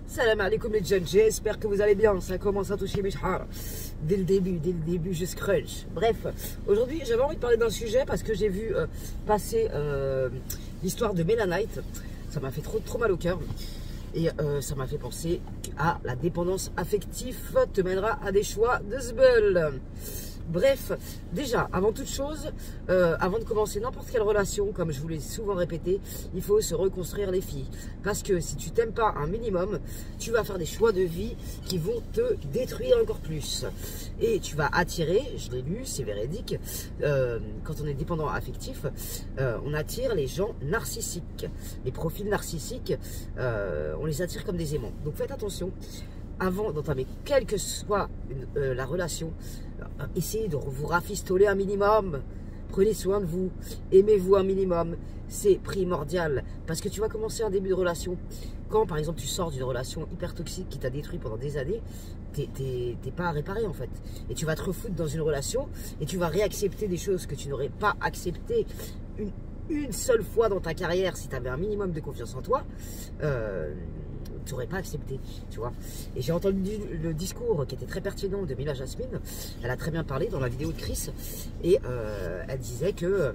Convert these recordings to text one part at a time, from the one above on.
Salam alaikum les jeunes, j'espère que vous allez bien, ça commence à toucher mes chars. Dès le début, je scrunch. Bref, aujourd'hui j'avais envie de parler d'un sujet parce que j'ai vu passer l'histoire de Mélanite. Ça m'a fait trop mal au cœur. Et ça m'a fait penser à la dépendance affective te mènera à des choix de zbeul. Bref, déjà, avant toute chose, avant de commencer n'importe quelle relation, comme je vous l'ai souvent répété, il faut se reconstruire les filles. Parce que si tu t'aimes pas un minimum, tu vas faire des choix de vie qui vont te détruire encore plus. Et tu vas attirer, je l'ai lu, c'est véridique, quand on est dépendant affectif, on attire les gens narcissiques. Les profils narcissiques, on les attire comme des aimants. Donc faites attention. Avant d'entamer quelle que soit la relation, essayez de vous rafistoler un minimum. Prenez soin de vous, aimez-vous un minimum, c'est primordial. Parce que tu vas commencer un début de relation. Quand par exemple tu sors d'une relation hyper toxique qui t'a détruit pendant des années, t'es pas à réparer en fait. Et tu vas te refoutre dans une relation et tu vas réaccepter des choses que tu n'aurais pas acceptées une seule fois dans ta carrière si tu avais un minimum de confiance en toi. Tu n'aurais pas accepté, tu vois. Et j'ai entendu le discours qui était très pertinent de Mila Jasmine. Elle a très bien parlé dans la vidéo de Chris. Et elle disait que,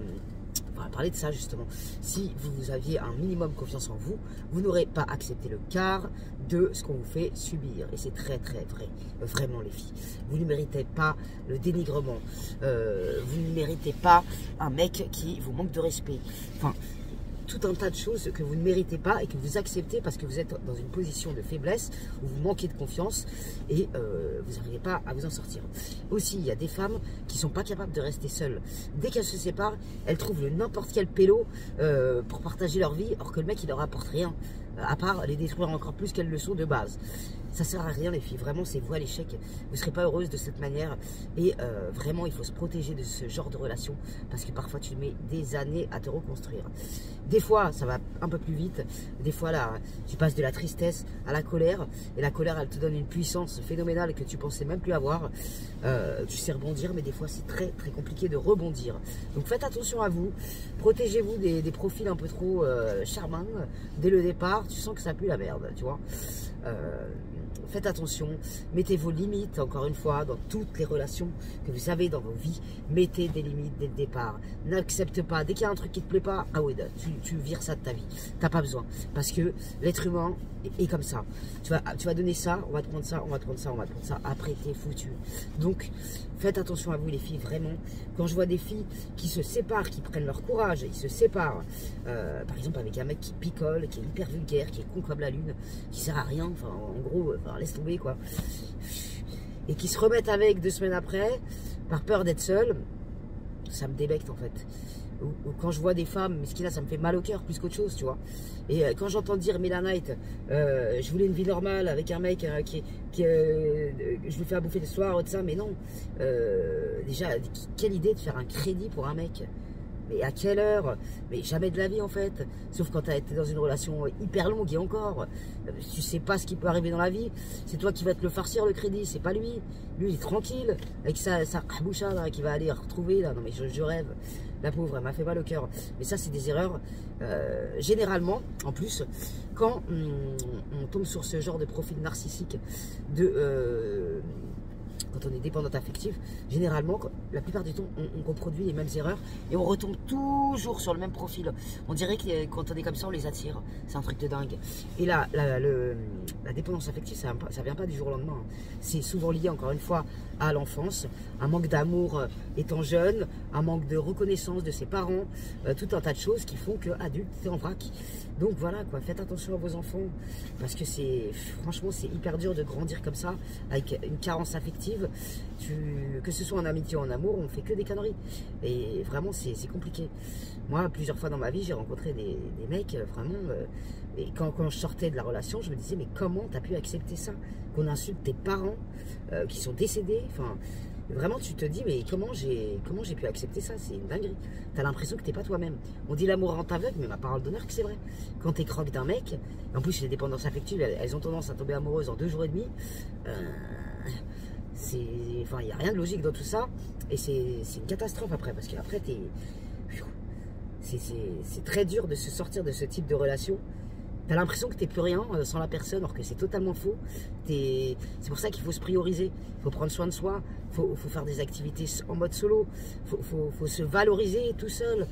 on va parler de ça justement, si vous aviez un minimum confiance en vous, vous n'aurez pas accepté le quart de ce qu'on vous fait subir. Et c'est très vrai, vraiment les filles. Vous ne méritez pas le dénigrement. Vous ne méritez pas un mec qui vous manque de respect. Enfin, tout un tas de choses que vous ne méritez pas et que vous acceptez parce que vous êtes dans une position de faiblesse où vous manquez de confiance et vous n'arrivez pas à vous en sortir. Aussi, il y a des femmes qui ne sont pas capables de rester seules. Dès qu'elles se séparent, elles trouvent n'importe quel pélo pour partager leur vie, alors que le mec il leur apporte rien, à part les détruire encore plus qu'elles le sont de base. Ça sert à rien les filles, vraiment c'est vous à l'échec, vous ne serez pas heureuse de cette manière et vraiment il faut se protéger de ce genre de relation parce que parfois tu mets des années à te reconstruire. Des fois ça va un peu plus vite, des fois là tu passes de la tristesse à la colère et la colère elle te donne une puissance phénoménale que tu pensais même plus avoir. Tu sais rebondir mais des fois c'est très compliqué de rebondir. Donc faites attention à vous, protégez-vous des profils un peu trop charmants dès le départ, tu sens que ça pue la merde, tu vois. Faites attention, mettez vos limites, encore une fois, dans toutes les relations que vous avez dans vos vies. Mettez des limites dès le départ. N'accepte pas, dès qu'il y a un truc qui ne te plaît pas, ah oui, tu vires ça de ta vie. T'as pas besoin. Parce que l'être humain est comme ça. Tu vas donner ça, on va te prendre ça, on va te prendre ça, on va te prendre ça. Après, t'es foutu. Donc, faites attention à vous les filles, vraiment. Quand je vois des filles qui se séparent, qui prennent leur courage, ils se séparent, par exemple avec un mec qui picole, qui est hyper vulgaire, qui est con comme la lune, qui sert à rien, enfin en gros, laisse tomber quoi, et qui se remettent avec 2 semaines après, par peur d'être seul, ça me débecte en fait. Ou quand je vois des femmes, mais ce qu'il a, ça me fait mal au cœur plus qu'autre chose, tu vois. Et quand j'entends dire Mélanite, je voulais une vie normale avec un mec je lui fais à bouffer le soir et tout ça, mais non. Déjà, quelle idée de faire un crédit pour un mec? Mais à quelle heure? Mais jamais de la vie en fait. Sauf quand tu as été dans une relation hyper longue et encore. Tu sais pas ce qui peut arriver dans la vie. C'est toi qui vas te le farcir le crédit, c'est pas lui. Lui il est tranquille avec sa boucha là qui va aller retrouver là. Non mais je rêve. La pauvre, elle m'a fait mal au cœur. Mais ça c'est des erreurs. Généralement, en plus, quand on tombe sur ce genre de profil narcissique quand on est dépendante affective, généralement, la plupart du temps, on reproduit les mêmes erreurs et on retombe toujours sur le même profil. On dirait que quand on est comme ça, on les attire. C'est un truc de dingue. Et là, la dépendance affective, ça vient pas du jour au lendemain. C'est souvent lié, encore une fois, à l'enfance, un manque d'amour étant jeune, un manque de reconnaissance de ses parents, tout un tas de choses qui font qu'adulte, t'es en vrac. Donc voilà, quoi, faites attention à vos enfants parce que franchement, c'est hyper dur de grandir comme ça, avec une carence affective. Que ce soit en amitié ou en amour, on fait que des conneries. Et vraiment, c'est compliqué. Moi, plusieurs fois dans ma vie, j'ai rencontré des mecs, vraiment. Et quand je sortais de la relation, je me disais, mais comment t'as pu accepter ça? Qu'on insulte tes parents qui sont décédés. Enfin, vraiment, tu te dis, mais comment j'ai pu accepter ça? C'est une dinguerie. T'as l'impression que t'es pas toi-même. On dit l'amour rend aveugle, mais ma parole d'honneur que c'est vrai. Quand t'es croque d'un mec, en plus, les dépendances affectives, elles ont tendance à tomber amoureuses en 2 jours et demi. Enfin, il n'y a rien de logique dans tout ça et c'est une catastrophe après parce qu'après c'est très dur de se sortir de ce type de relation T'as l'impression que t'es plus rien sans la personne, alors que c'est totalement faux. C'est pour ça qu'il faut se prioriser. Il faut prendre soin de soi. Il faut faire des activités en mode solo. Il faut se valoriser tout seul.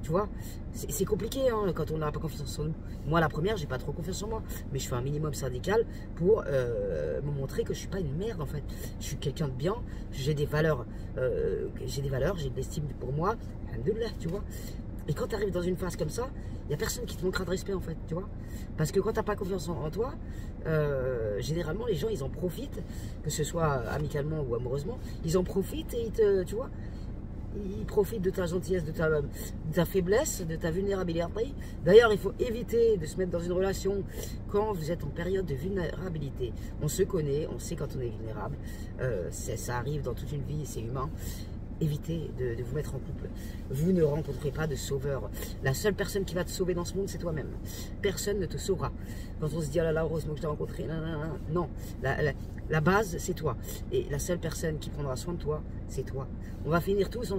Tu vois, c'est compliqué hein, quand on n'a pas confiance en nous. Moi, la première, j'ai pas trop confiance en moi. Mais je fais un minimum syndical pour me montrer que je suis pas une merde en fait. Je suis quelqu'un de bien. J'ai des valeurs. J'ai de l'estime pour moi. Alhamdoulilah, tu vois. Et quand tu arrives dans une phase comme ça, il n'y a personne qui te manquera de respect en fait, tu vois. Parce que quand tu n'as pas confiance en toi, généralement les gens ils en profitent, que ce soit amicalement ou amoureusement, ils en profitent et tu vois, ils profitent de ta gentillesse, de ta faiblesse, de ta vulnérabilité. D'ailleurs, il faut éviter de se mettre dans une relation quand vous êtes en période de vulnérabilité. On se connaît, on sait quand on est vulnérable, ça arrive dans toute une vie, c'est humain. Évitez de vous mettre en couple. Vous ne rencontrez pas de sauveur. La seule personne qui va te sauver dans ce monde, c'est toi-même. Personne ne te sauvera. Quand on se dit, oh là là, heureusement que je t'ai rencontré, non. La base, c'est toi. Et la seule personne qui prendra soin de toi, c'est toi. On va finir tous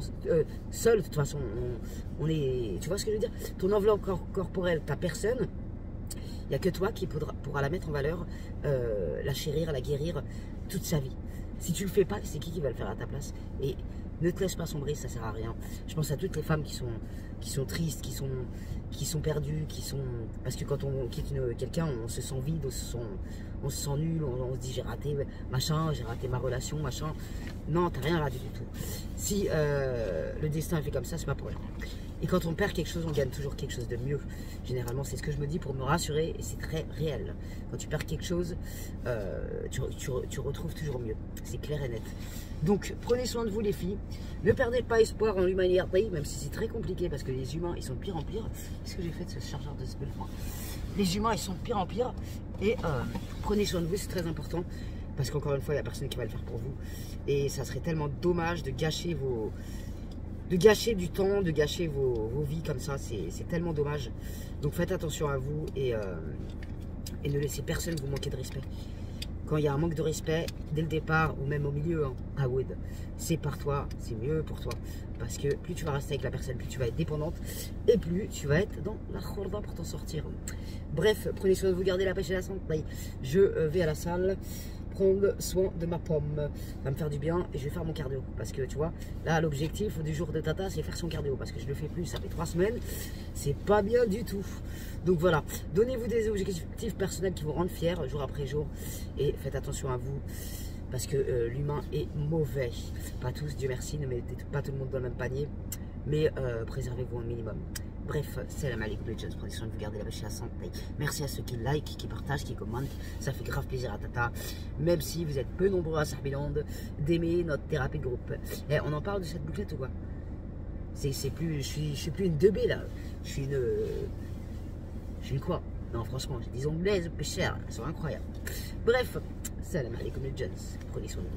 seuls, de toute façon. Tu vois ce que je veux dire? Ton enveloppe corporelle, ta personne, il n'y a que toi qui pourra la mettre en valeur, la chérir, la guérir toute sa vie. Si tu le fais pas, c'est qui va le faire à ta place? Et ne te laisse pas sombrer, ça sert à rien. Je pense à toutes les femmes qui sont tristes, qui sont perdues, parce que quand on quitte quelqu'un, on se sent vide, on se sent nul, on se dit j'ai raté machin, j'ai raté ma relation, machin. Non, t'as rien raté du tout. Si le destin est fait comme ça, c'est pas pour rien. Et quand on perd quelque chose, on gagne toujours quelque chose de mieux. Généralement, c'est ce que je me dis pour me rassurer, et c'est très réel. Quand tu perds quelque chose, tu retrouves toujours mieux. C'est clair et net. Donc, prenez soin de vous les filles. Ne perdez pas espoir en l'humanité, même si c'est très compliqué, parce que les humains, ils sont de pire en pire. Qu'est-ce que j'ai fait de ce chargeur de ce bel point? Les humains, ils sont de pire en pire. Et prenez soin de vous, c'est très important. Parce qu'encore une fois, il n'y a personne qui va le faire pour vous. Et ça serait tellement dommage de gâcher du temps, de gâcher vos vies comme ça, c'est tellement dommage. Donc faites attention à vous et ne laissez personne vous manquer de respect. Quand il y a un manque de respect, dès le départ ou même au milieu, hein, à Wood, c'est par toi, c'est mieux pour toi. Parce que plus tu vas rester avec la personne, plus tu vas être dépendante et plus tu vas être dans la khorda pour t'en sortir. Bref, prenez soin de vous, gardez la pêche et la santé. Je vais à la salle prendre soin de ma pomme, ça va me faire du bien et je vais faire mon cardio parce que tu vois là l'objectif du jour de Tata c'est faire son cardio parce que je le fais plus, ça fait 3 semaines, c'est pas bien du tout. Donc voilà, donnez-vous des objectifs personnels qui vous rendent fiers jour après jour et faites attention à vous parce que l'humain est mauvais, pas tous, Dieu merci, ne mettez pas tout le monde dans le même panier, mais préservez-vous un minimum. Bref, c'est la Malik Legends, prenez soin de vous, garder la pêche et la santé. Merci à ceux qui like, qui partagent, qui commentent. Ça fait grave plaisir à Tata. Même si vous êtes peu nombreux à Sarbiland, d'aimer notre thérapie de groupe. Et on en parle de cette bouclette ou quoi? Je suis plus une 2B là. Je suis une quoi? Non, franchement, j'ai des anglaises peu chères. Elles sont incroyables. Bref, c'est la Malik Legends. Prenez soin de vous.